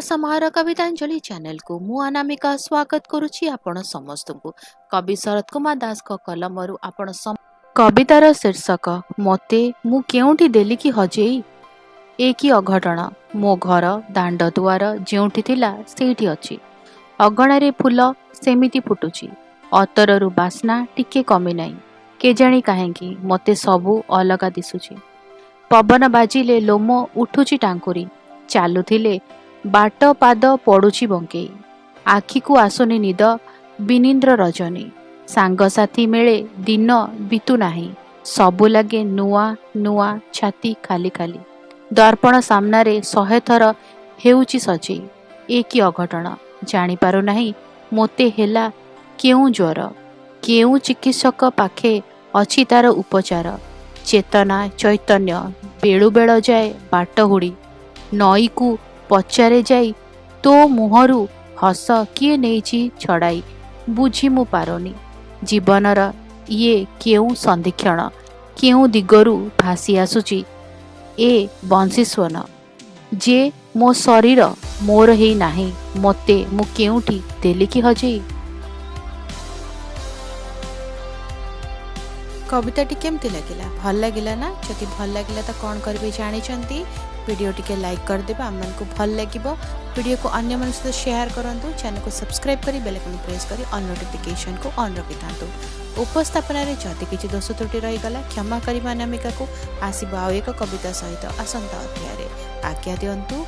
समाहार कवितांजलि channel को मु अनामिका स्वागत करुछि आपण समस्त को। कवि शरत कुमार दास को कलमरु आपण कवितार शीर्षक मते मु केउठी देली कि हजेई। ए कि अघटन मो घर दांड दुआर जेउठी थिला सेठी अछि। अगणारे फूल सेमिति फुटुछि, अतररु बास्ना टिके कमी नाही। केजाणी काहेकि मते सबु अलगा दिसुछि। पवन बाजिले लोम उठुछि टांकुरी, चालुथिले बाट पाद पड़ुछि बंकेई। आखि को आसुनी निद विनिन्द्र रजनी, सांगसाथी मेले दिन बितु नाही। सबु लागे नुआ नुआ छाती खाली खाली। दर्पण सामनारे 100 थर हेउछि सजेई। ए कि अघटन जानी पारु नाही मोते हेला केउ ज्वर। केउ चिकित्सक पाखे अछि तार उपचार। चेतना चैतन्य बेळु बेळ जाए बाट हुड़ी। नई को पचारे जाई तो मुहरु हस किए नेइछि छड़ाई। बुझी मु पारोनी जीवनर ये केउ संधिक्षण केउ दिगरु भासी आसुची। ए बंशीस्वन जे मो शरीर मोर हेई नाही, मते मु केउठी देली कि हजेई। कविताटी केमती लगिला? भल लगिला ना? जदि भल लगिला तो कौन करेंगे जानी वीडियो टिके लाइक करदेबे, आम को भल लगे वीडियो को अन्य मन सहित शेयर करूँ। चैनल को सब्सक्राइब करी बेल आइकन प्रेस करी ऑल नोटिफिकेशन को ऑन रखि था। उपस्थापन में जदि किसी दोष त्रुटि रहीगला क्षमा करी अनामिका को। आसब आउ एक कविता सहित आसंता अध्याय आज्ञा दिंतु।